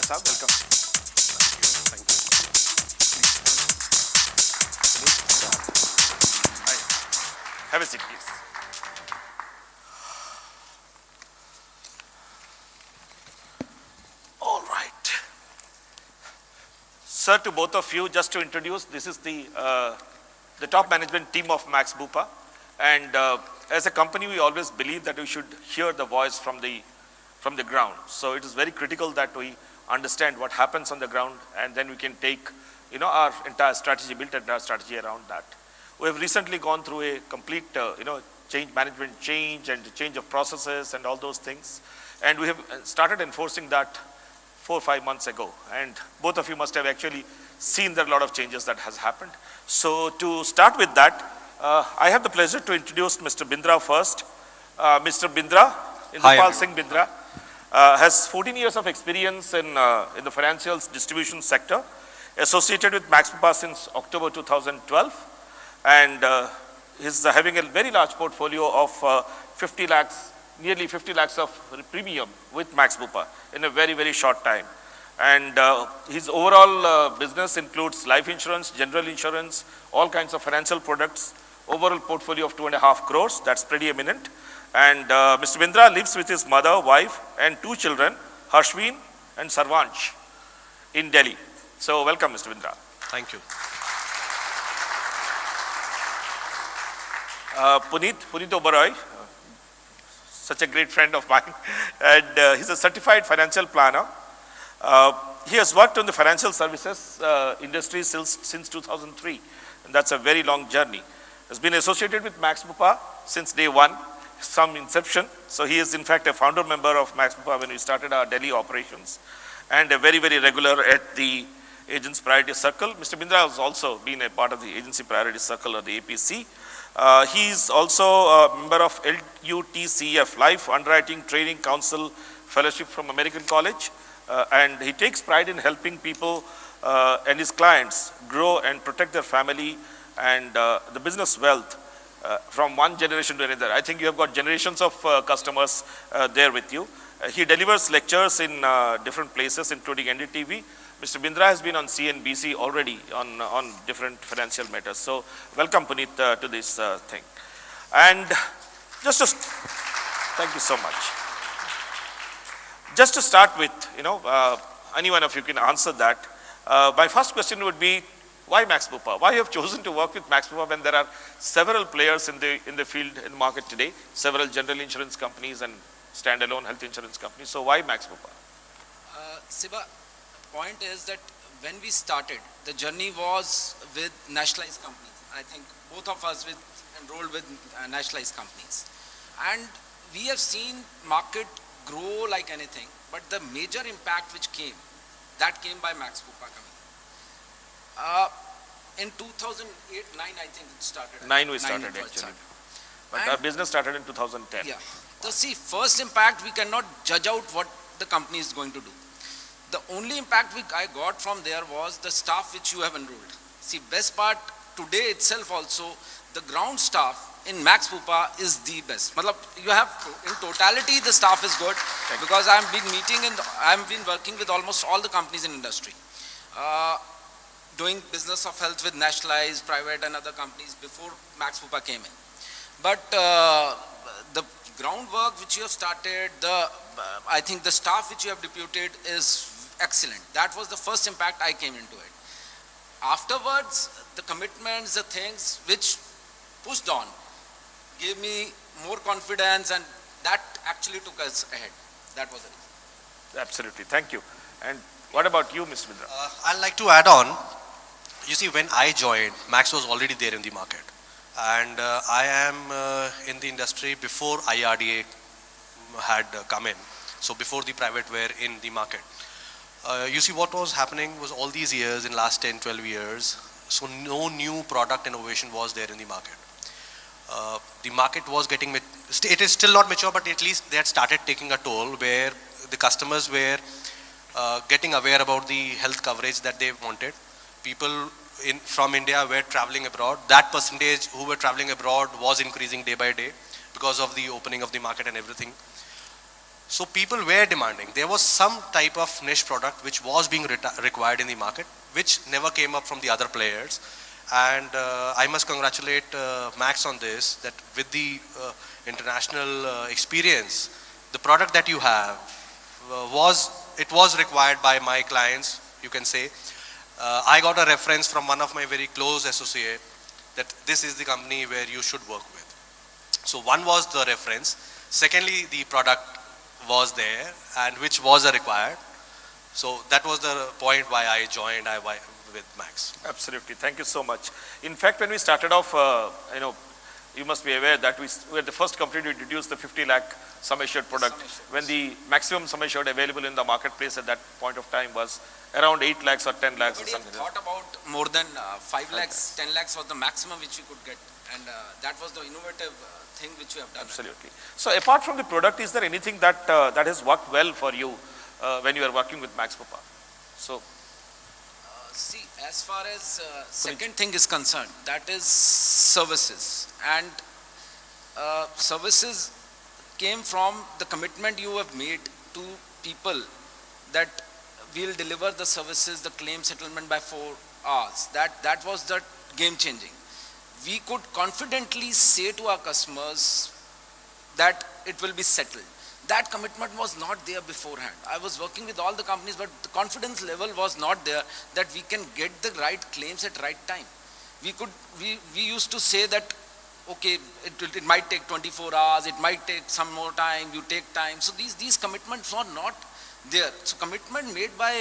Saab, welcome. Thank you. Hi. Have a seat, please. All right. Sir, to both of you, just to introduce, this is the top management team of Max Bupa. And as a company, we always believe that we should hear the voice from the ground. So it is very critical that we understand what happens on the ground, and then we can take, our entire strategy, build entire strategy around that. We have recently gone through a complete, management change and change of processes and all those things. And we have started enforcing that 4 or 5 months ago. And both of you must have actually seen there are a lot of changes that has happened. So to start with that, I have the pleasure to introduce Mr. Bindra first. Mr. Bindra, Indupal Singh Bindra, has 14 years of experience in the financial distribution sector, associated with Max Bupa since October 2012. And he's having a very large portfolio of 50 lakhs, nearly 50 lakhs of premium with Max Bupa in a very, very short time. And his overall business includes life insurance, general insurance, all kinds of financial products, overall portfolio of 2.5 crores. That's pretty eminent. And Mr. Bindra lives with his mother, wife, and 2 children, Harshveen and Sarvanch, in Delhi. So welcome, Mr. Bindra. Thank you. Puneet Oberoi, such a great friend of mine, and he's a certified financial planner. He has worked in the financial services industry since 2003, and that's a very long journey. Has been associated with Max Bupa since day one, some inception. So he is in fact a founder member of Max Bupa when we started our Delhi operations, and a very, very regular at the Agents Priority Circle. Mr. Bindra has also been a part of the Agency Priority Circle or the APC. He is also a member of LUTCF, Life Underwriting Training Council Fellowship from American College, and he takes pride in helping people and his clients grow and protect their family and the business wealth from one generation to another. I think you have got generations of customers there with you. He delivers lectures in different places, including NDTV. Mr. Bindra has been on CNBC already on different financial matters. So welcome, Puneet, to this thing. And thank you so much. Just to start with, any one of you can answer that. My first question would be, why Max Bupa? Why you have chosen to work with Max Bupa when there are several players in the field, in the market today, several general insurance companies and standalone health insurance companies? So why Max Bupa? Siba, point is that when we started, the journey was with nationalized companies. I think both of us enrolled with nationalized companies. And we have seen market grow like anything, but the major impact which came by Max Bupa coming. In 2008, 9 I think it started. 9 we started actually. But our business started in 2010. Yeah. So see, first impact, we cannot judge out what the company is going to do. The only impact I got from there was the staff which you have enrolled. See, best part today itself also, the ground staff in Max Bupa is the best. You have, in totality, the staff is good, because I've been working with almost all the companies in industry. Doing business of health with nationalized, private and other companies before Max Bupa came in. But the groundwork which you have started, I think the staff which you have deputed is excellent. That was the first impact I came into it. Afterwards, the commitments, the things which pushed on, gave me more confidence, and that actually took us ahead. That was the reason. Absolutely, thank you. And what about you, Mr. Bindra? I'd like to add on. You see, when I joined, Max was already there in the market. And I am in the industry before IRDA had come in. So before the private were in the market. You see, what was happening was all these years, in last 10, 12 years, so no new product innovation was there in the market. The market was getting, it is still not mature, but at least they had started taking a toll where the customers were getting aware about the health coverage that they wanted. People from India were traveling abroad. That percentage who were traveling abroad was increasing day by day because of the opening of the market and everything. So people were demanding. There was some type of niche product which was being required in the market, which never came up from the other players. And I must congratulate Max on this, that with the international experience, the product that you have was required by my clients, you can say. I got a reference from one of my very close associate that this is the company where you should work with. So one was the reference. Secondly, the product was there and which was required. So that was the point why I joined with Max. Absolutely. Thank you so much. In fact, when we started off, you must be aware that we were the first company to introduce the 50 lakh sum assured product, when the maximum sum assured available in the marketplace at that point of time was around 8 lakhs or 10 lakhs or something. Thought about more than 5 lakhs, 10 lakhs was the maximum which you could get, and that was the innovative thing which you have done. Absolutely. So apart from the product, is there anything that that has worked well for you when you are working with Max Bupa? So see, as far as second thing is concerned, that is services, and services came from the commitment you have made to people that we'll deliver the services, the claim settlement by 4 hours. That was the game changing. We could confidently say to our customers that it will be settled. That commitment was not there beforehand. I was working with all the companies, but the confidence level was not there that we can get the right claims at right time. We used to say that, okay, it might take 24 hours, it might take some more time, you take time. So these commitments were not there. So commitment made by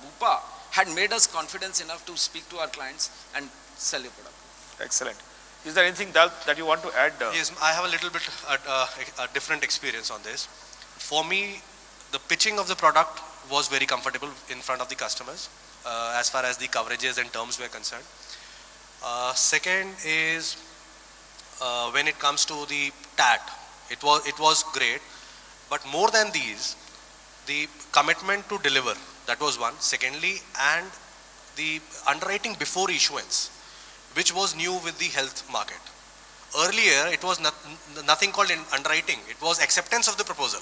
Bupa had made us confidence enough to speak to our clients and sell your product. excellent. Is there anything that you want to add? Yes, I have a little bit a different experience on this. For me, the pitching of the product was very comfortable in front of the customers as far as the coverages and terms were concerned. Second is when it comes to the TAT, it was great, but more than these, the commitment to deliver, that was one. Secondly, and the underwriting before issuance, which was new with the health market. Earlier, it was nothing called underwriting. It was acceptance of the proposal.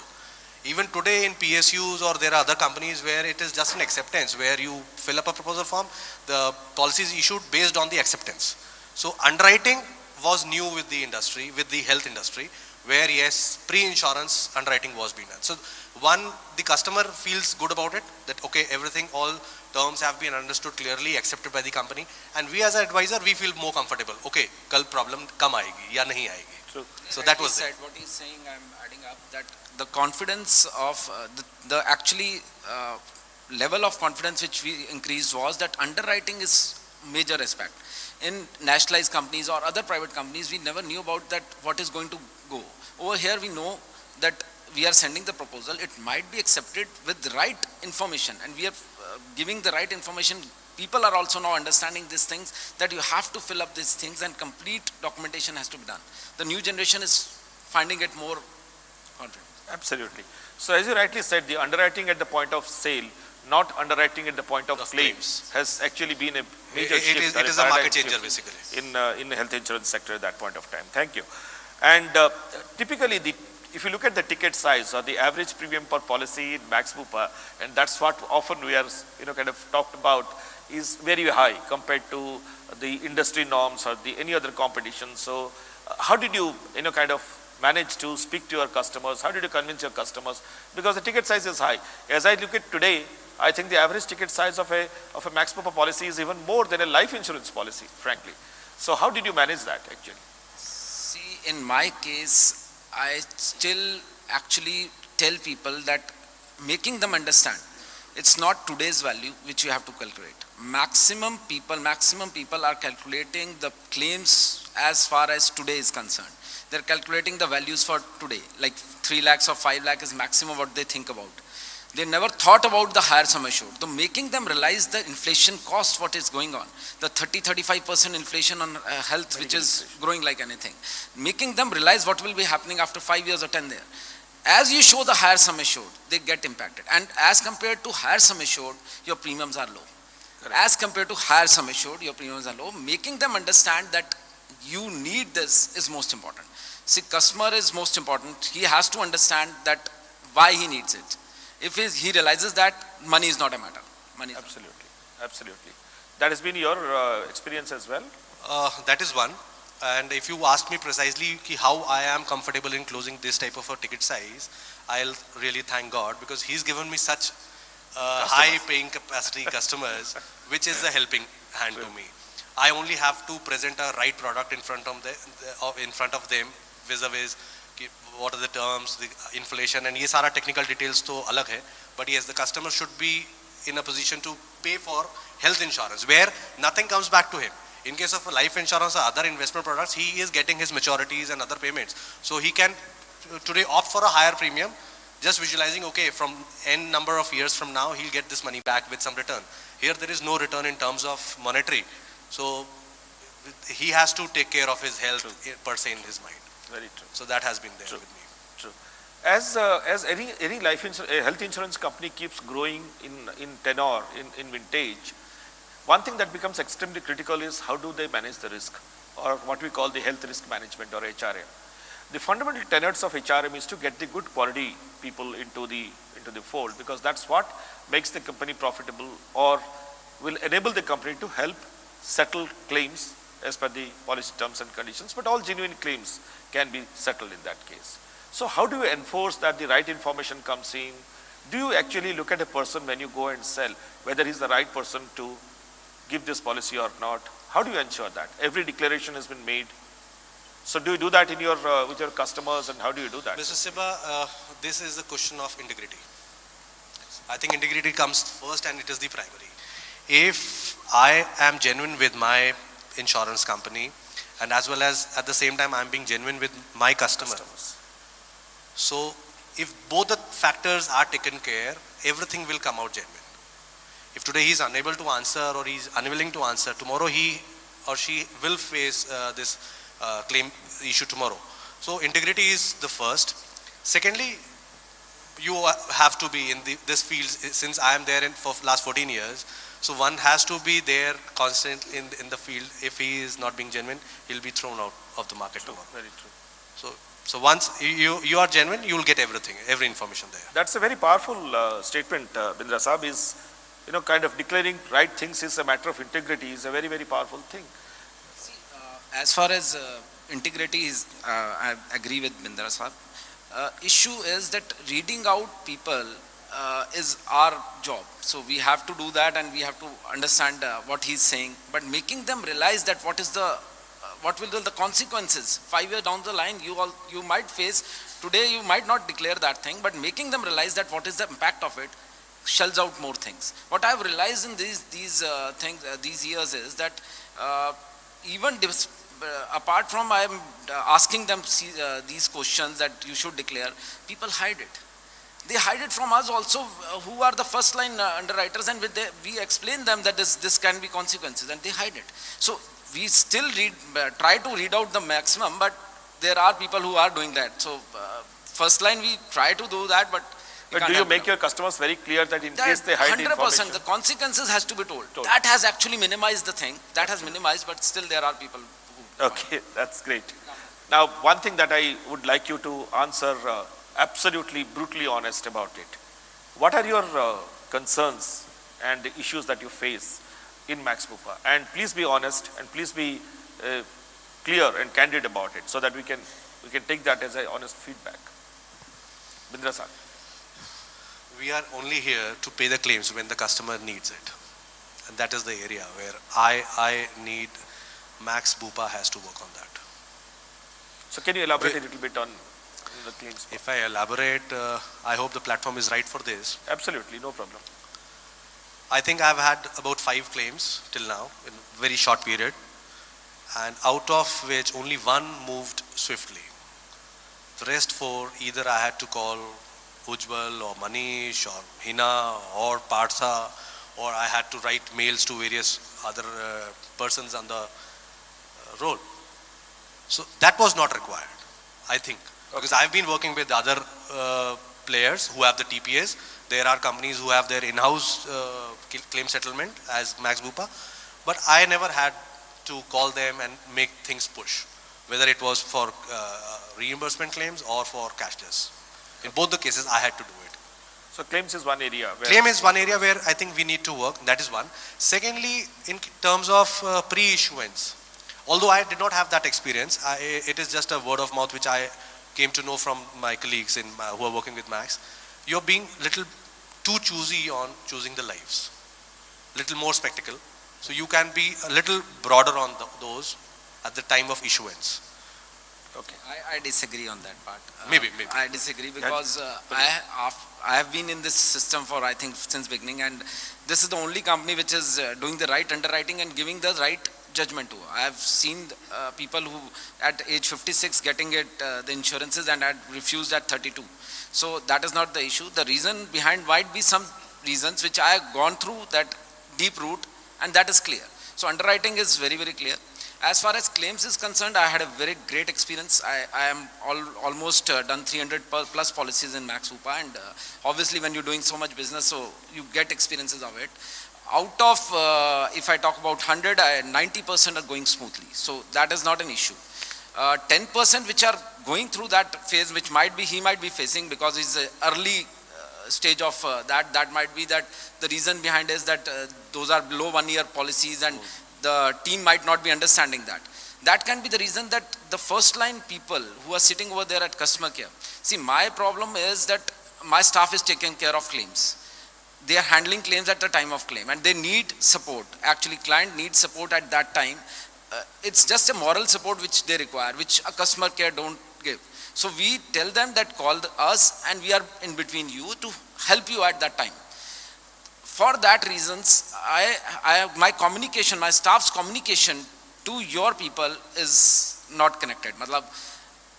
Even today in PSUs or there are other companies where it is just an acceptance, where you fill up a proposal form, the policy is issued based on the acceptance. So underwriting was new with the industry, with the health industry, where yes, pre-insurance underwriting was being done. So one, the customer feels good about it, that okay, everything, all terms have been understood clearly, accepted by the company, and we as an advisor, we feel more comfortable. Okay, kal problem kam aayegi ya nahi aayegi. So that was it. What he's saying, I'm adding up that the confidence of the actually level of confidence which we increased was that underwriting is major aspect. In nationalized companies or other private companies, we never knew about that what is going to go. Over here, we know that we are sending the proposal, it might be accepted with the right information, and we are giving the right information. People are also now understanding these things, that you have to fill up these things and complete documentation has to be done. The new generation is finding it more confident. Absolutely. So as you rightly said, the underwriting at the point of sale, not underwriting at the point of claims, has actually been a major shift. It is a market changer basically. In the health insurance sector at that point of time. Thank you. And typically, if you look at the ticket size or the average premium per policy in Max Bupa, and that's what often we are kind of talked about, is very high compared to the industry norms or any other competition. So how did you kind of manage to speak to your customers? How did you convince your customers? Because the ticket size is high. As I look at today, I think the average ticket size of a Max Bupa policy is even more than a life insurance policy, frankly. So how did you manage that actually? See, in my case, I still actually tell people that making them understand, it's not today's value which you have to calculate. Maximum people are calculating the claims as far as today is concerned. They're calculating the values for today, like 3 lakhs or 5 lakh is maximum what they think about. They never thought about the higher sum assured. So making them realize the inflation cost, what is going on, the 30-35% inflation on health, which is growing like anything. Making them realize what will be happening after 5 years or 10 years. As you show the higher sum assured, they get impacted. And as compared to higher sum assured, your premiums are low. Correct. As compared to higher sum assured, your premiums are low. Making them understand that you need this is most important. See, customer is most important. He has to understand that why he needs it. If he realizes that money is not a matter. Money is Absolutely, absolutely. That has been your experience as well? That is one. And if you ask me precisely how I am comfortable in closing this type of a ticket size, I'll really thank God, because He's given me such high paying capacity customers, which is a helping hand to me. I only have to present a right product in front of them vis-a-vis what are the terms, the inflation, and ये सारा technical details तो अलग है. But yes, the customer should be in a position to pay for health insurance, where nothing comes back to him. In case of life insurance or other investment products, he is getting his maturities and other payments. So he can today opt for a higher premium, just visualizing, okay, from n number of years from now, he'll get this money back with some return. Here there is no return in terms of monetary. So he has to take care of his health per se in his mind. Very true. So that has been there True. with me. True. As any health insurance company keeps growing in tenure, in vintage, one thing that becomes extremely critical is how do they manage the risk, or what we call the health risk management, or HRM. The fundamental tenets of HRM is to get the good quality people into the fold, because that's what makes the company profitable, or will enable the company to help settle claims as per the policy terms and conditions, but all genuine claims can be settled in that case. So how do you enforce that the right information comes in? Do you actually look at a person when you go and sell, whether he's the right person to give this policy or not? How do you ensure that? Every declaration has been made. So do you do that in your with your customers, and how do you do that? Mr. Siba, this is a question of integrity. I think integrity comes first, and it is the primary. If I am genuine with my insurance company, and as well as at the same time I'm being genuine with my customers. So if both the factors are taken care, everything will come out genuine. If today he is unable to answer, or he is unwilling to answer, tomorrow he or she will face this claim issue tomorrow. So integrity is the first. Secondly, you have to be in this field, since I am there for last 14 years. So one has to be there constant in the field. If he is not being genuine, he'll be thrown out of the market tomorrow. Very true. So once you are genuine, you will get everything, every information there. That's a very powerful statement, Bindra Saab, is, kind of declaring right things is a matter of integrity is a very, very powerful thing. See, as far as integrity is, I agree with Bindra Saab. Issue is that reading out people is our job. So we have to do that, and we have to understand what he's saying, but making them realize that what will be the consequences 5 years down the line. You might face today, you might not declare that thing, but making them realize that what is the impact of it shells out more things. What I've realized in these things these years is that even apart from I'm asking them these questions that you should declare, people hide it. They hide it from us also, who are the first line underwriters, and we explain them that this can be consequences, and they hide it. So we still try to read out the maximum, but there are people who are doing that. So first line we try to do that, but do you make your customers very clear that in case they hide 100%, information? 100%, the consequences has to be told. That has actually minimized the thing. That has minimized, but still there are people who... Okay, that's great. Now, one thing that I would like you to answer absolutely brutally honest about it. What are your concerns and the issues that you face in Max Bupa? And please be honest, and please be clear and candid about it, so that we can take that as a honest feedback. Bindra Sir. We are only here to pay the claims when the customer needs it. And that is the area where I need Max Bupa has to work on that. So can you elaborate a little bit on the claims? If I elaborate, I hope the platform is right for this. Absolutely, no problem. I think I've had about 5 claims till now in a very short period, and out of which only one moved swiftly. The rest 4, either I had to call Ujjwal or Manish or Hina or Partha, or I had to write mails to various other persons on the roll. So that was not required, I think. Because I've been working with other players who have the TPAs. There are companies who have their in-house claim settlement as Max Bupa, but I never had to call them and make things push, whether it was for reimbursement claims or for cashless. In both the cases, I had to do it. So claims is one area where... Claim is one area where I think we need to work. That is one. Secondly, in terms of pre-issuance, although I did not have that experience, it is just a word of mouth which I came to know from my colleagues who are working with Max. You're being little too choosy on choosing the lives. Little more spectacle. So you can be a little broader on those at the time of issuance. Okay. I disagree on that part. Maybe. I disagree because I have been in this system for I think since beginning, and this is the only company which is doing the right underwriting and giving the right judgment to. I have seen people who at age 56 getting the insurances and had refused at 32. So that is not the issue. The reason behind might be some reasons which I have gone through that deep root, and that is clear. So underwriting is very, very clear. As far as claims is concerned, I had a very great experience. I am almost done 300 plus policies in Max Bupa, and obviously when you're doing so much business, so you get experiences of it. Out of, if I talk about 100, 90% are going smoothly. So that is not an issue. 10% which are going through that phase, which he might be facing because he's early stage of that might be that the reason behind is that those are below 1 year policies, and the team might not be understanding that. That can be the reason that the first line people who are sitting over there at customer care. See, my problem is that my staff is taking care of claims. They are handling claims at the time of claim, and they need support. Actually, client needs support at that time. It's just a moral support which they require, which a customer care don't give. So we tell them that call us, and we are in between you to help you at that time. For that reasons, my communication, my staff's communication to your people is not connected.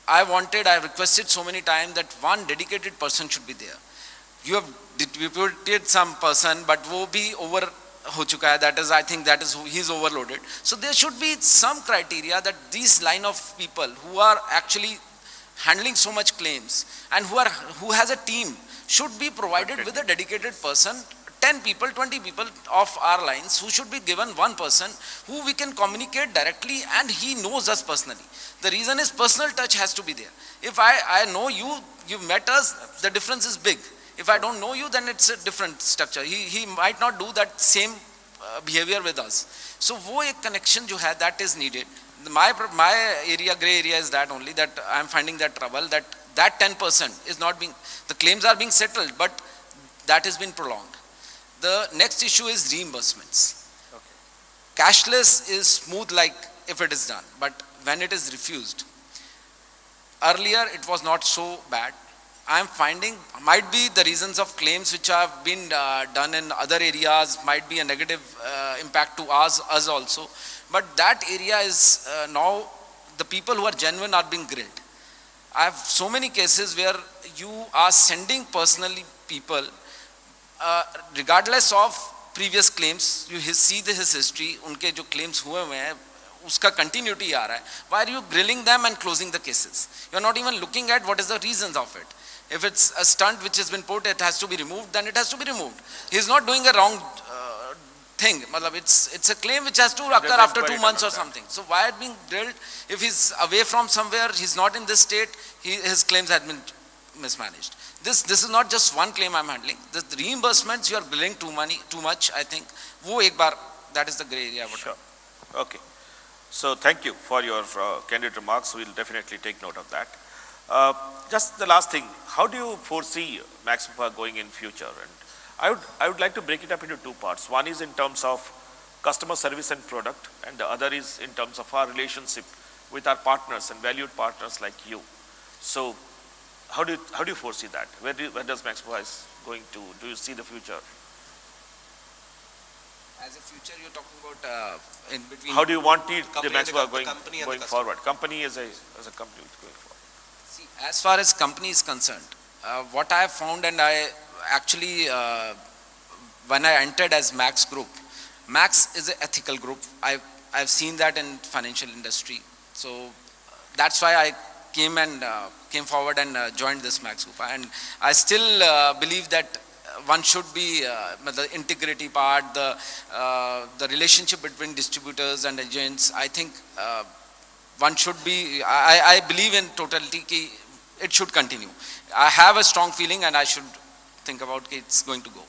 I requested so many times that one dedicated person should be there. You have deputed some person, but wo bhi over ho chuka hai, that is, I think that is, he's overloaded. So there should be some criteria that these line of people who are actually handling so much claims and who has a team should be provided with a dedicated person. 10 people, 20 people of our lines who should be given one person who we can communicate directly, and he knows us personally. The reason is personal touch has to be there. If I know you, you met us, the difference is big. If I don't know you, then it's a different structure. He might not do that same behavior with us. So wo ek connection jo hai, that is needed. My area, gray area is that only, that I am finding that trouble, that 10% is not being, the claims are being settled, but that has been prolonged. The next issue is reimbursements. Okay. Cashless is smooth like if it is done, but when it is refused, earlier it was not so bad. I am finding might be the reasons of claims which have been done in other areas, might be a negative impact to us also. But that area is now the people who are genuine are being grilled. I have so many cases where you are sending personally people, regardless of previous claims, you see his history, unke jo claims hue hain, uska continuity aa raha hai. Why are you grilling them and closing the cases? You are not even looking at what is the reasons of it. If it's a stunt which has been put, it has to be removed, then it has to be removed. He is not doing a wrong thing. It's a claim which has to occur after 2 months or something. So why are being drilled? If he's away from somewhere, he's not in this state, his claims have been mismanaged. This is not just one claim I'm handling. The reimbursements, you are billing too much, I think. Wo ek bar, that is the gray area. Sure. Okay. So thank you for your candid remarks. We'll definitely take note of that. Just the last thing, how do you foresee Max Bupa going in future? And I would like to break it up into two parts. One is in terms of customer service and product, and the other is in terms of our relationship with our partners and valued partners like you. So how do you foresee that? Where does Max Bupa is going to? Do you see the future? As a future, you're talking about in between. How do you want the Max Bupa going forward? Company as a company going forward. See, as far as company is concerned, what I have found, and I actually, when I entered as Max Group, Max is an ethical group. I've seen that in financial industry. So that's why I came forward and joined this Max Bupa. And I still believe that one should be the integrity part, the relationship between distributors and agents. I think one should be, I believe in totality ki it should continue. I have a strong feeling and I should think about it's going to go.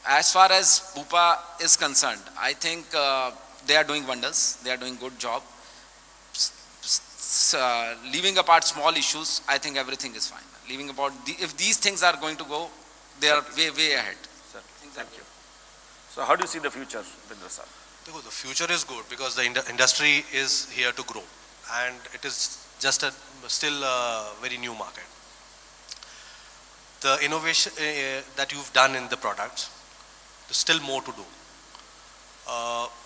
As far as Bupa is concerned, I think they are doing wonders. They are doing good job. Leaving apart small issues, I think everything is fine. Leaving apart, if these things are going to go, they are way ahead. Sir, thank you. So how do you see the future, Bindra sir? The future is good because the industry is here to grow, and it is just still a very new market. The innovation that you've done in the products, there's still more to do.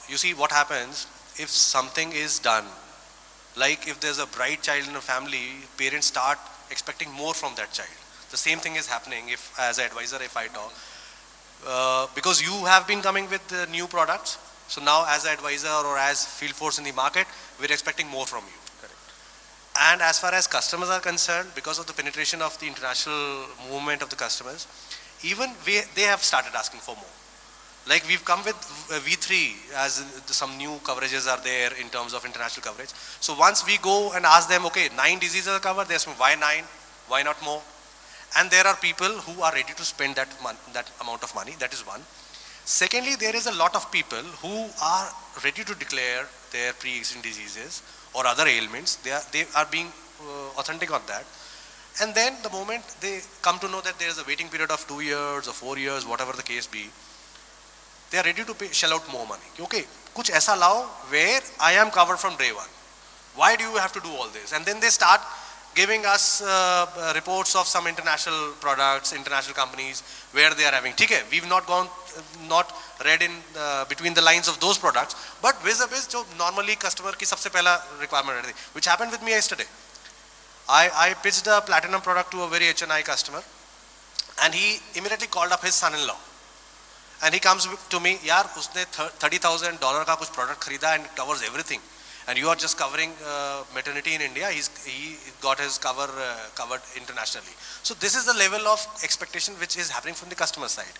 You see what happens if something is done, like if there's a bright child in a family, parents start expecting more from that child. The same thing is happening if, as an advisor, if I talk, because you have been coming with new products. So now as an advisor or as field force in the market, we're expecting more from you. Correct. And as far as customers are concerned, because of the penetration of the international movement of the customers, even they have started asking for more. Like we've come with V3 as some new coverages are there in terms of international coverage. So once we go and ask them, okay, 9 diseases are covered, they ask me, why 9? Why not more? And there are people who are ready to spend that amount of money. That is one. Secondly, there is a lot of people who are ready to declare their pre-existing diseases or other ailments. They are being authentic on that. And then the moment they come to know that there is a waiting period of 2 years or 4 years, whatever the case be, they are ready to shell out more money. Okay, kuch aisa lao where I am covered from day one. Why do you have to do all this? And then they start giving us reports of some international products, international companies where they are having. Okay, we've not read in between the lines of those products, but vis-a-vis jo normally customer ki sabse pehla requirement hai, which happened with me yesterday. I pitched a platinum product to a very HNI customer, and he immediately called up his son-in-law. And he comes to me, yaar, usne $30,000 ka kuch product kharida and it covers everything. And you are just covering maternity in India. He got his covered internationally. So this is the level of expectation which is happening from the customer side.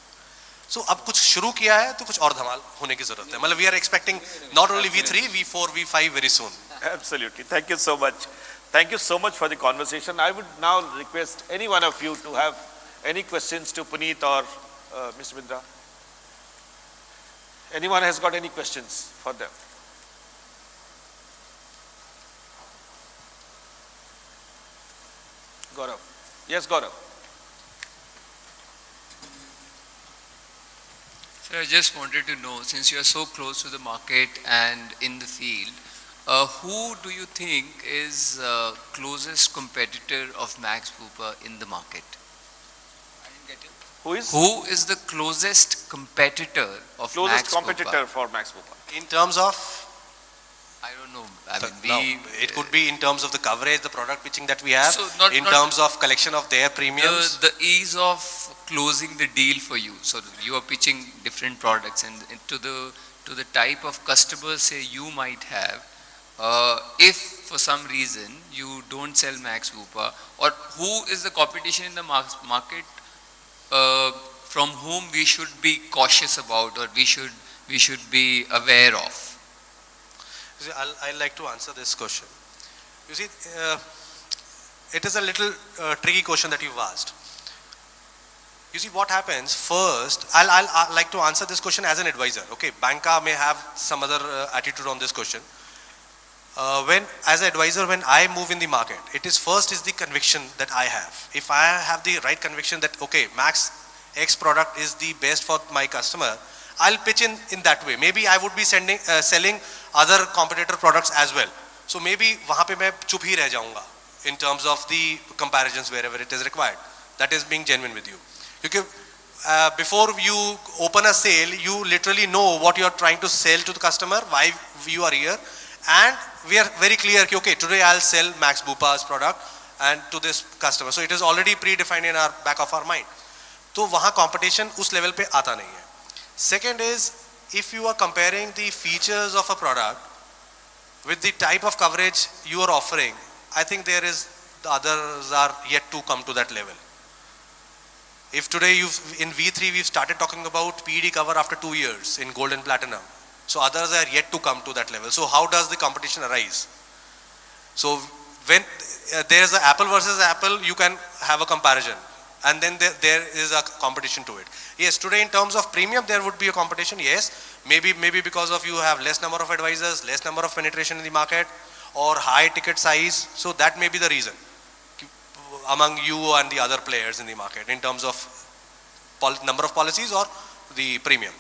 So अब कुछ शुरू किया है तो कुछ और धमाल होने की जरूरत है. मतलब we are expecting not only V3, V4, V5 very soon. Absolutely. Thank you so much. Thank you so much for the conversation. I would now request any one of you to have any questions to Puneet or Mr. Bindra. Anyone has got any questions for them? Gaurav. Yes, Gaurav. Sir, I just wanted to know, since you are so close to the market and in the field, who do you think is closest competitor of Max Bupa in the market? I didn't get you. Who is the closest competitor of Closest Max competitor Bupa? for Max Bupa. In terms of, I don't know. I mean, it could be in terms of the coverage, the product pitching that we have, So in terms of collection of their premiums. the ease of closing the deal for you. So you are pitching different products, and to the type of customers say you might have. If for some reason you don't sell Max Bupa, or who is the competition in the market from whom we should be cautious about, or we should be aware of? See, I'd like to answer this question. You see, it is a little tricky question that you've asked. You see what happens first, I'll like to answer this question as an advisor. Okay, Banca may have some other attitude on this question. As an advisor, when I move in the market, it is first is the conviction that I have. If I have the right conviction that, okay, Max X product is the best for my customer, I'll pitch in that way. Maybe I would be selling other competitor products as well. So maybe वहाँ पे मैं चुप ही रह जाऊँगा in terms of the comparisons wherever it is required. That is being genuine with you. Because before you open a sale, you literally know what you are trying to sell to the customer, why you are here, and we are very clear, okay, today I'll sell Max Bupa's product and to this customer. So it is already predefined in our back of our mind. तो वहाँ competition उस level पे आता नहीं है. Second is, if you are comparing the features of a product with the type of coverage you are offering, I think the others are yet to come to that level. If today in V3 we've started talking about PED cover after 2 years in gold and platinum, so others are yet to come to that level. So how does the competition arise? So when there is a Apple versus Apple, you can have a comparison. And then there is a competition to it. Yes, today in terms of premium, there would be a competition, yes. Maybe because of you have less number of advisors, less number of penetration in the market, or high ticket size. So that may be the reason among you and the other players in the market in terms of number of policies or the premium.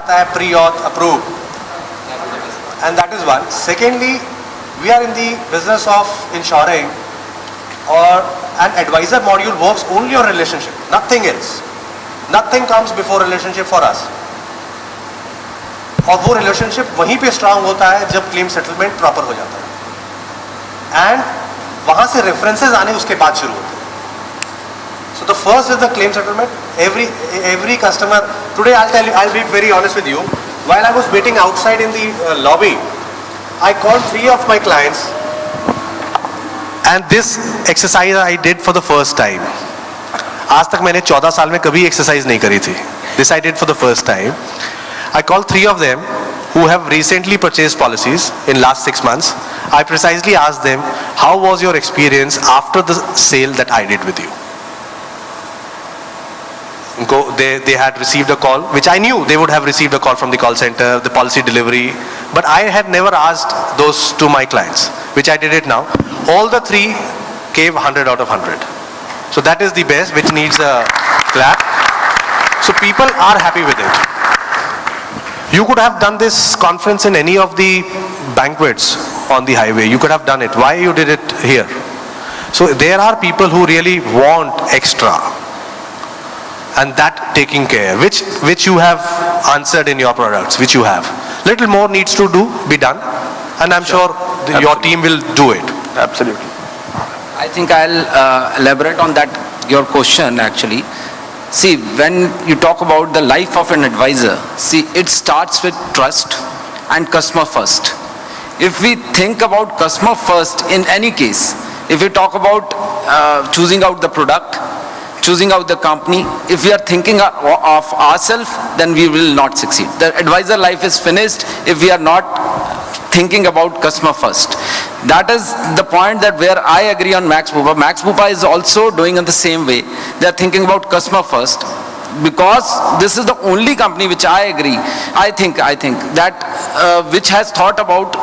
आता है pre-auth approved, and that is one. Secondly, we are in the business of ensuring or an advisor module works only on relationship, nothing else. Nothing comes before relationship for us. और वो relationship वहीं पे strong होता है जब claim settlement proper हो जाता है, and वहाँ से references आने उसके बाद शुरू होते हैं. So the first is the claim settlement. Every customer, today I'll be very honest with you. While I was waiting outside in the lobby, I called 3 of my clients, and this exercise I did for the first time. आज तक मैंने 14 साल में कभी exercise नहीं करी थी. This I did for the first time. I called 3 of them who have recently purchased policies in last 6 months. I precisely asked them, how was your experience after the sale that I did with you? They had received a call, which I knew they would have received a call from the call center, the policy delivery, but I had never asked those to my clients, which I did it now. All the 3 gave 100 out of 100. So that is the best, which needs a clap. So people are happy with it. You could have done this conference in any of the banquets on the highway. You could have done it. Why you did it here? So there are people who really want extra, and that taking care, which you have answered in your products, which you have. Little more needs to be done, and I'm sure your team will do it. Absolutely. I think I'll elaborate on that, your question actually. See, when you talk about the life of an advisor, see, it starts with trust and customer first. If we think about customer first in any case, if we talk about choosing out the product, choosing out the company, if we are thinking of ourselves, then we will not succeed. The advisor life is finished if we are not thinking about customer first. That is the point that where I agree on Max Bupa. Max Bupa is also doing in the same way. They are thinking about customer first, because this is the only company which I agree, I think that which has thought about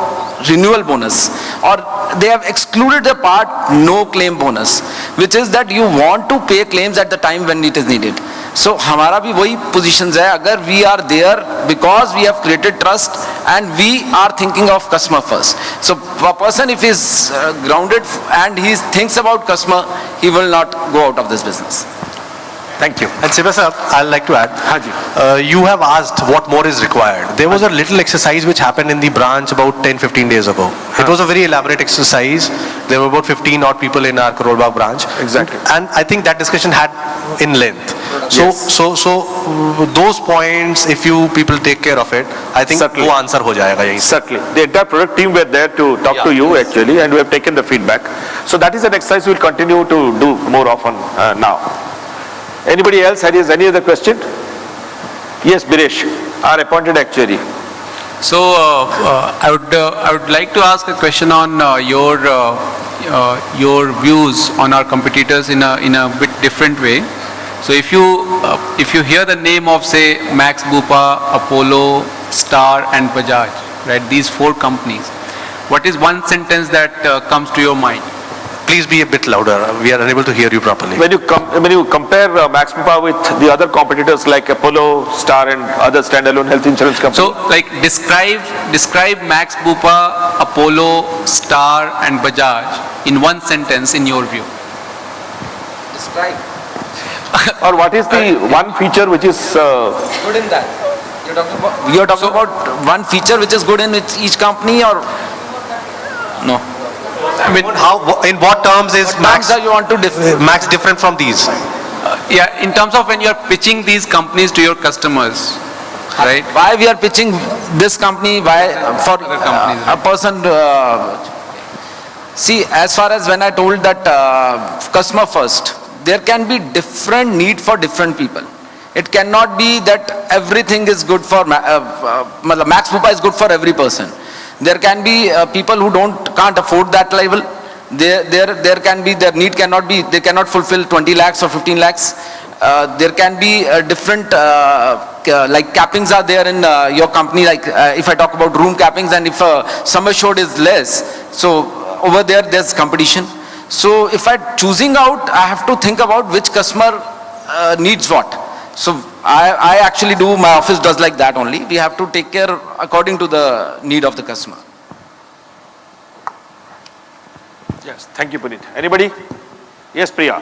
renewal bonus, or they have excluded the part no claim bonus, which is that you want to pay claims at the time when it is needed. So हमारा भी वही positions है, अगर we are there because we have created trust and we are thinking of customer first. So a person if he is grounded and he thinks about customer, he will not go out of this business. Thank you. And Siva sir, I'd like to add, you have asked what more is required. There was a little exercise which happened in the branch about 10-15 days ago. It was a very elaborate exercise. There were about 15 odd people in our Karol Bagh branch. Exactly. And I think that discussion had in length. So those points, if you people take care of it, I think वो answer हो जाएगा यहीं. Certainly. The entire product team were there to talk to you actually, and we have taken the feedback. So that is an exercise we will continue to do more often now. Anybody else has any other question? Yes, Biresh, our appointed actuary. So I would like to ask a question on your your views on our competitors in a bit different way. So if you hear the name of, say, Max, Bupa, Apollo, Star and Bajaj, right, these four companies, what is one sentence that comes to your mind? Please be a bit louder. We are unable to hear you properly. When you compare Max Bupa with the other competitors like Apollo, Star and other standalone health insurance companies. So like describe Max, Bupa, Apollo, Star and Bajaj in one sentence in your view. Describe. Or what is the one feature which is Good in that. You're talking about one feature which is good in each company, or no? I mean, in what terms is Max, Max, you want to Max different from these? Yeah, in terms of when you're pitching these companies to your customers, right? Why we are pitching this company? Why for Other companies, a person? See, as far as when I told that customer first, there can be different need for different people. It cannot be that everything is good for Max Bupa is good for every person. There can be people who can't afford that level. There can be, their need cannot be, they cannot fulfill 20 lakhs or 15 lakhs. There can be different like cappings are there in your company, like if I talk about room cappings, and if sum assured is less, so over there's competition. So if I'm choosing out, I have to think about which customer needs what. So I actually do, my office does like that only. We have to take care according to the need of the customer. Yes, thank you, Puneet. Anybody? Yes, Priya.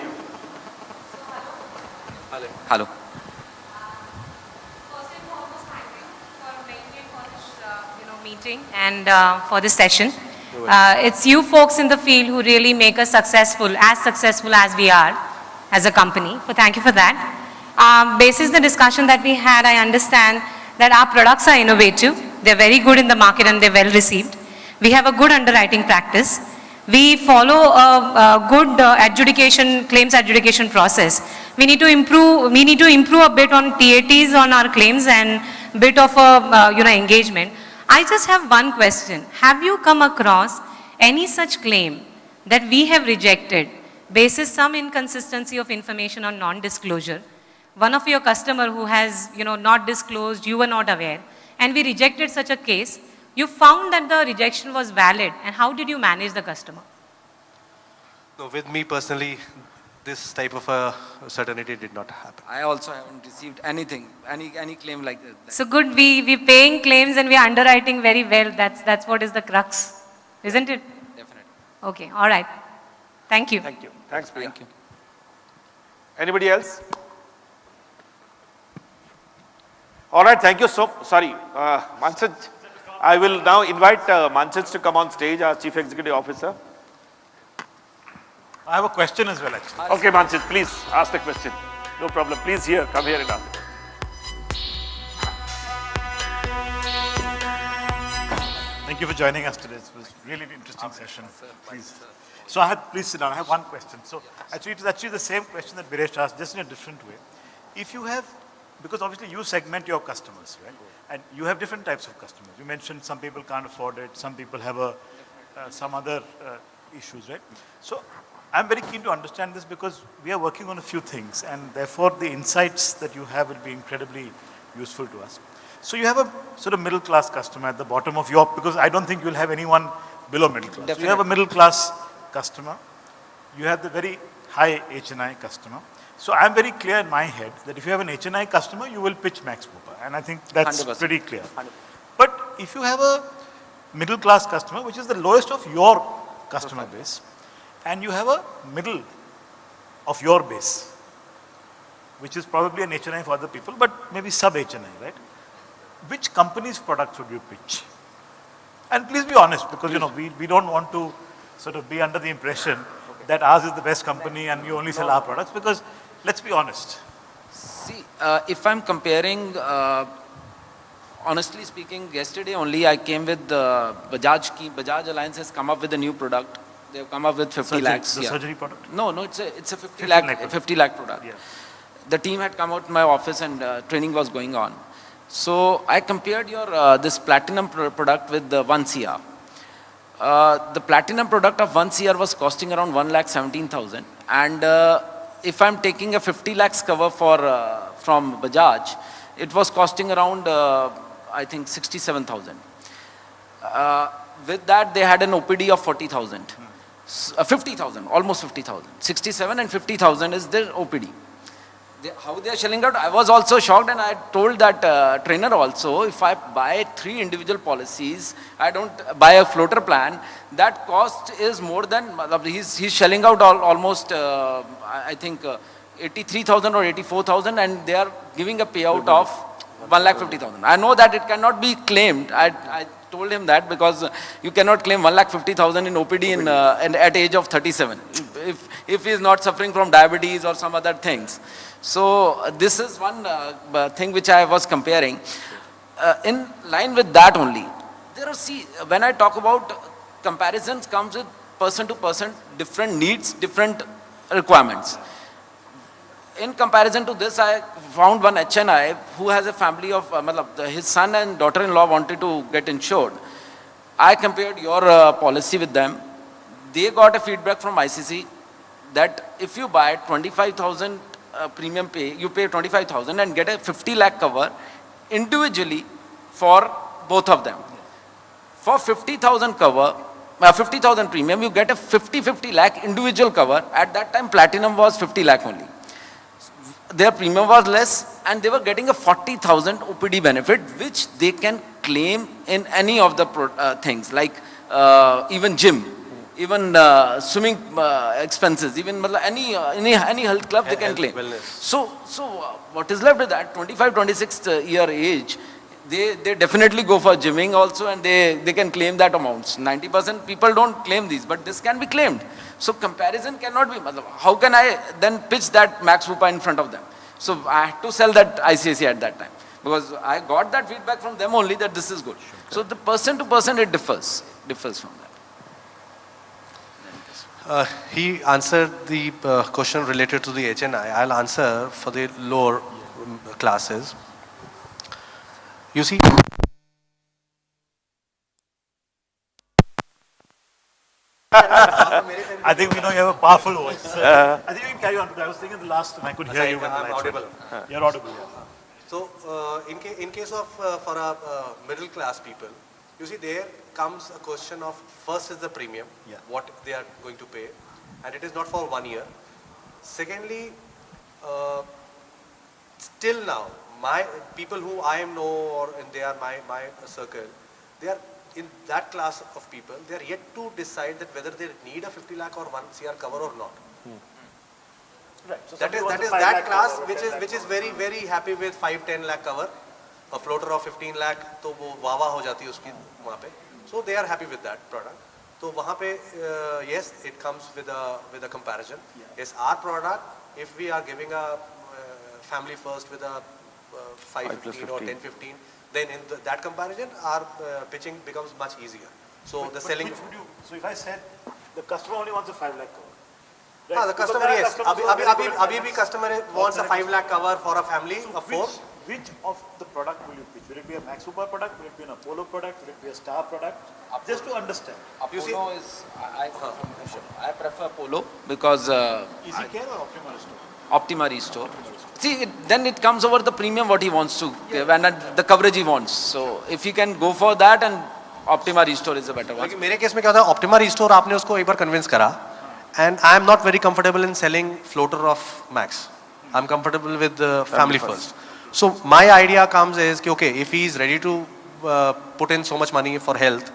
Hello. First and foremost, thank you for making it for this meeting and for this session. It's you folks in the field who really make us successful as we are as a company. So thank you for that. Basis the discussion that we had, I understand that our products are innovative. They're very good in the market and they're well received. We have a good underwriting practice. We follow a good claims adjudication process. We need to improve a bit on TATs on our claims and bit of a engagement. I just have one question. Have you come across any such claim that we have rejected basis some inconsistency of information on non-disclosure? One of your customer who has not disclosed, you were not aware, and we rejected such a case. You found that the rejection was valid, and how did you manage the customer? No, with me personally, this type of a certainty did not happen. I also haven't received anything, any claim like that. So good, we paying claims and we are underwriting very well. That's what is the crux, isn't it? Definitely. Okay, all right. Thank you. Thank you. Thanks, Priya. Thank you. Anybody else? All right, thank you Mansaj. I will now invite Mansaj to come on stage, our Chief Executive Officer. I have a question as well, actually. Okay, Mansaj, please ask the question. No problem. Please come here and ask. Thank you for joining us today. It was really an interesting session. Please. So please sit down. I have one question. So actually, it is actually the same question that Biresh asked, just in a different way. If you have, because obviously you segment your customers, right? And you have different types of customers. You mentioned some people can't afford it, some people have some other issues, right? So I'm very keen to understand this because we are working on a few things, and therefore the insights that you have will be incredibly useful to us. So you have a sort of middle class customer at the bottom of your, because I don't think you'll have anyone below middle class. So you have a middle class customer, you have the very high HNI customer. So I'm very clear in my head that if you have an HNI customer, you will pitch Max Bupa, and I think that's 100%. pretty clear. 100%. But if you have a middle class customer, which is the lowest of your customer base, and you have a middle of your base, which is probably an HNI for other people, but maybe sub HNI, right? Which company's products would you pitch? And please be honest, because we don't want to sort of be under the impression that ours is the best company and we only sell our products, because let's be honest. See, if I'm comparing, honestly speaking, yesterday only I came with Bajaj Alliance has come up with a new product. They've come up with 50 lakhs. The surgery product? No, it's a 50 lakh product. Yeah. The team had come out to my office and training was going on. So I compared your this platinum product with the 1 CR. The platinum product of 1 CR was costing around 1,17,000, and if I'm taking a 50 lakhs cover for from Bajaj, it was costing around I think 67,000. With that, they had an OPD of 40,000, 50,000, almost 50,000. 67 and 50,000 is their OPD. How they are shelling out, I was also shocked, and I told that trainer also, if I buy 3 individual policies, I don't buy a floater plan, that cost is more than, he's shelling out almost, I think 83,000 or 84,000, and they are giving a payout of 1,50,000. I know that it cannot be claimed. I told him that, because you cannot claim 1,50,000 in OPD at age of 37, if he is not suffering from diabetes or some other things. So this is one thing which I was comparing. In line with that only, when I talk about comparisons, comes with person to person, different needs, different requirements. In comparison to this, I found one HNI who has a family of, his son and daughter-in-law wanted to get insured. I compared your policy with them. They got a feedback from ICC that if you buy 25,000 premium pay, you pay 25,000 and get a 50 lakh cover individually for both of them. For 50,000 cover, 50,000 premium, you get a 50 lakh individual cover. At that time, platinum was 50 lakh only. Their premium was less, and they were getting a 40,000 OPD benefit, which they can claim in any of the things, like even gym, even swimming expenses, even any health club they can claim. So what is left with that 25, 26 year age, they definitely go for gymming also, and they can claim that amounts. 90% people don't claim these, but this can be claimed. So comparison cannot be, how can I then pitch that Max Bupa in front of them? So I had to sell that ICICI at that time, because I got that feedback from them only that this is good. So the person to person, it differs from that. He answered the question related to the HNI. I'll answer for the lower classes. You see, I think we know you have a powerful voice. I think you can carry on. I was thinking the last time I could hear you. I'm audible. You're audible, yeah. So, in case of for middle class people, you see there comes a question of, first is the premium, what they are going to pay, and it is not for 1 year. Secondly, still now, my people who I know, or they are my circle, they are in that class of people. They are yet to decide that whether they need a 50 lakh or 1 CR cover or not. Right. So that is that class which is very happy with 5-10 lakh cover. A floater of 15 lakh, तो वो वावा हो जाती है उसकी वहाँ पे. So they are happy with that product. तो वहाँ पे yes, it comes with a comparison. Yes, our product, if we are giving a family first with a 515 or 1015, then in that comparison, our pitching becomes much easier. So the selling. So if I said the customer only wants a 5 lakh cover. Right? The customer, yes. Abhi bhi customer wants a 5 lakh cover for a family of 4. Which of the product will you pitch? Will it be a Max Bupa product? Will it be an Apollo product? Will it be a Star product? Just to understand. Apollo is, I prefer Apollo because... Easy Care or Optima Restore? Optima Restore. See, then it comes over the premium what he wants to give and the coverage he wants. So if he can go for that, and Optima Restore is a better one. मेरे case में क्या होता है, Optima Restore आपने उसको एक बार convince करा, and I am not very comfortable in selling floater of Max. I'm comfortable with the family first. So my idea comes is, okay, if he is ready to put in so much money for health,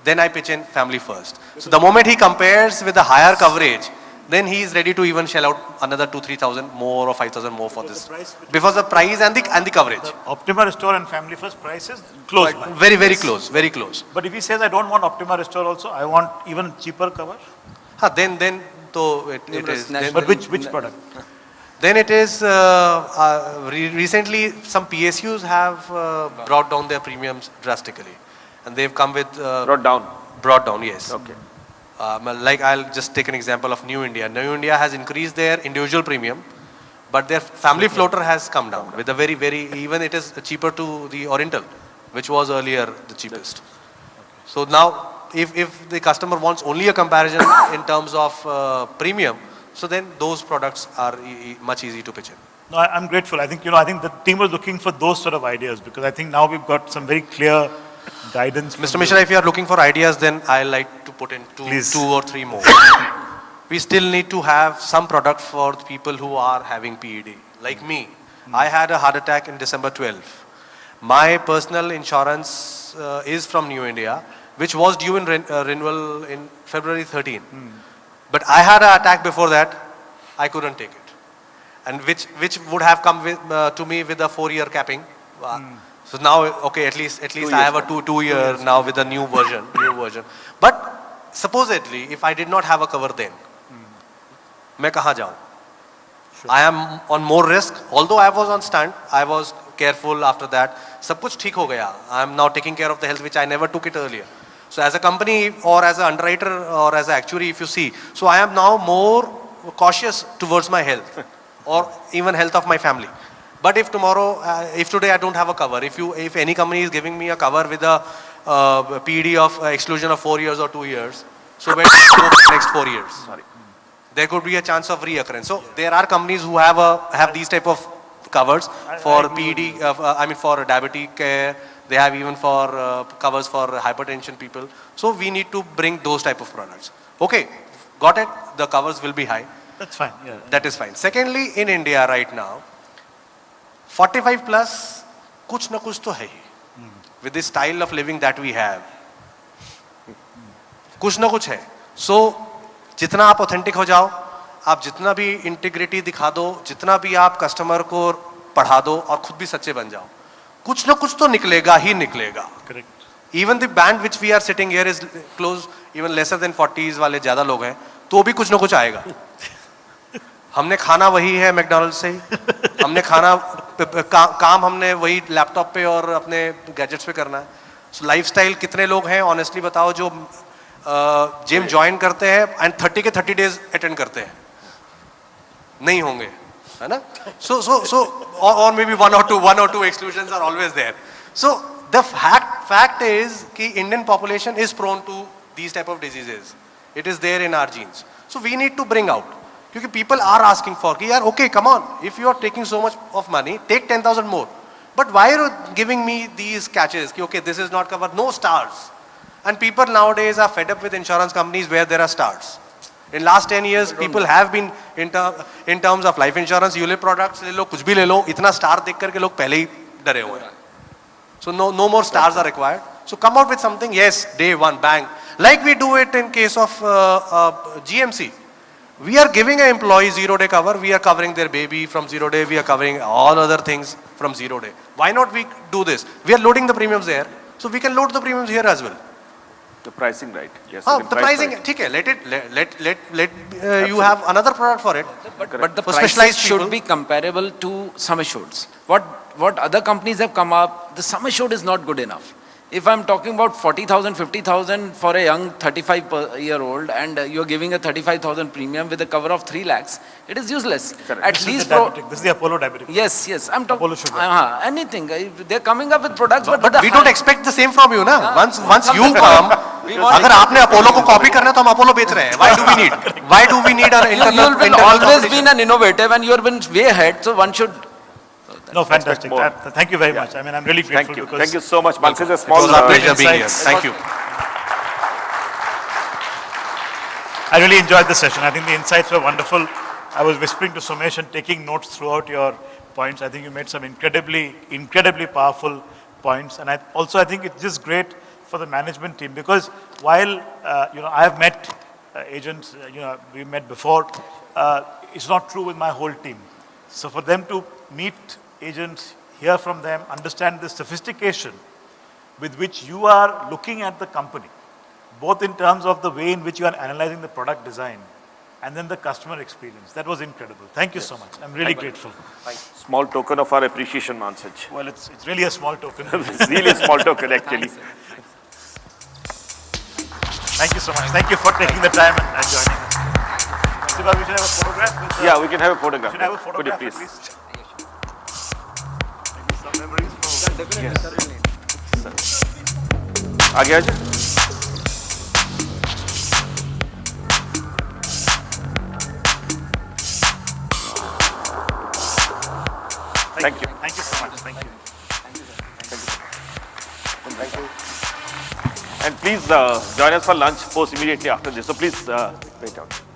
then I pitch in family first. So the moment he compares with the higher coverage, then he is ready to even shell out another 2,000-3,000 more or 5,000 more for this. Because the price and the coverage. The Optima Restore and family first price is close. Very close, very close. But if he says I don't want Optima Restore also, I want even cheaper cover. Then so it is. But which product? Then it is, recently some PSUs have brought down their premiums drastically. And they've come with... Brought down? Brought down, yes. Okay. Like I'll just take an example of New India. New India has increased their individual premium, but their family floater has come down with a very, even it is cheaper to the Oriental, which was earlier the cheapest. So now, if the customer wants only a comparison in terms of premium, so then those products are much easy to pitch in. No, I'm grateful. I think, I think the team was looking for those sort of ideas because I think now we've got some very clear guidance. Mr. Mishra, if you are looking for ideas, then I like to put in two or three more. We still need to have some product for the people who are having PED. Like me, I had a heart attack in December 12. My personal insurance is from New India, which was due in renewal in February 13. But I had an attack before that, I couldn't take it. And which would have come with, to me with a 4-year capping. So now, okay, at least I have a two year now with a new version. But supposedly, if I did not have a cover then, मैं कहाँ जाऊँ? I am on more risk. Although I was on stand, I was careful after that. सब कुछ ठीक हो गया. I am now taking care of the health which I never took it earlier. So as a company or as an underwriter or as an actuary, if you see, so I am now more cautious towards my health or even health of my family. But if tomorrow, if today I don't have a cover, if any company is giving me a cover with a PD of exclusion of 4 years or 2 years, so where do I go for the next 4 years? Sorry. There could be a chance of reoccurrence. So there are companies who have these type of covers for PD, for diabetic care. They have even for covers for hypertension people. So we need to bring those type of products. Okay, got it. The covers will be high. That's fine. Yeah. That is fine. Secondly, in India right now, 45 plus, kuch na kuch to hai. With the style of living that we have, kuch na kuch hai. So, जितना आप authentic हो जाओ, आप जितना भी integrity दिखा दो, जितना भी आप कस्टमर को पढ़ा दो और खुद भी सच्चे बन जाओ, कुछ ना कुछ तो निकलेगा ही निकलेगा. Correct. Even the band which we are sitting here is close, even lesser than 40s वाले ज़्यादा लोग हैं, तो भी कुछ ना कुछ आएगा. हमने खाना वही है मैकडॉनल्ड से, हमने खाना काम हमने वही लैपटॉप पे और अपने गैजेट्स पे करना है. So लाइफस्टाइल कितने लोग हैं ऑनेस्टली बताओ जो जिम ज्वाइन करते हैं एंड 30 के 30 डेज अटेंड करते हैं? नहीं होंगे, है ना? So or maybe one or two exclusions are always there. So the fact is कि Indian population is prone to these type of diseases. It is there in our genes. So we need to bring out. Because people are asking for कि यार okay, come on, if you are taking so much of money, take 10,000 more. But why are you giving me these catches? कि okay, this is not covered, no stars. And people nowadays are fed up with insurance companies where there are stars. In last 10 years, people have been in terms of life insurance, ULIP products, ले लो, कुछ भी ले लो, इतना star देख करके लोग पहले ही डरे हुए हैं. So no more stars are required. So come out with something, yes, day one, bang. Like we do it in case of GMC. We are giving an employee 0-day cover. We are covering their baby from 0-day. We are covering all other things from 0-day. Why not we do this? We are loading the premiums there. So we can load the premiums here as well. The pricing, right? Yes. The pricing, ठीक है. Let you have another product for it. But the prices should be comparable to sum assureds. What other companies have come up, the sum assured is not good enough. If I'm talking about 40,000, 50,000 for a young 35-year-old and you're giving a 35,000 premium with a cover of 3 lakhs, it is useless. Correct. At this least this is the Apollo diabetic. Yes, I'm talking Apollo sugar. anything. They're coming up with products, but we don't expect the same from you, na? Once you come, अगर आपने Apollo को copy करना है तो हम Apollo बेच रहे हैं. Why do we need an internal? You will always be an innovative and you have been way ahead, so one should. No, fantastic. Thank you very much. I mean, I'm really grateful. Thank you so much. It was our pleasure being here. Thank you. I really enjoyed the session. I think the insights were wonderful. I was whispering to Somesh and taking notes throughout your points. I think you made some incredibly powerful points. And I think it's just great for the management team because while, I have met agents, we met before, it's not true with my whole team. So for them to meet agents, hear from them, understand the sophistication with which you are looking at the company, both in terms of the way in which you are analyzing the product design and then the customer experience. That was incredible. Thank you so much. I'm really grateful. Small token of our appreciation, Mansaj. Well, it's really a small token. It's really a small token, actually. Thank you so much. Thank you for taking the time and joining us. Siva, we should have a photograph. Yeah, we can have a photograph. Should I have a photograph? Could you please? Maybe some memories from... Definitely. आगे आ जाए. Thank you. Thank you so much. Thank you. Thank you. And please join us for lunch post immediately after this. So please wait out.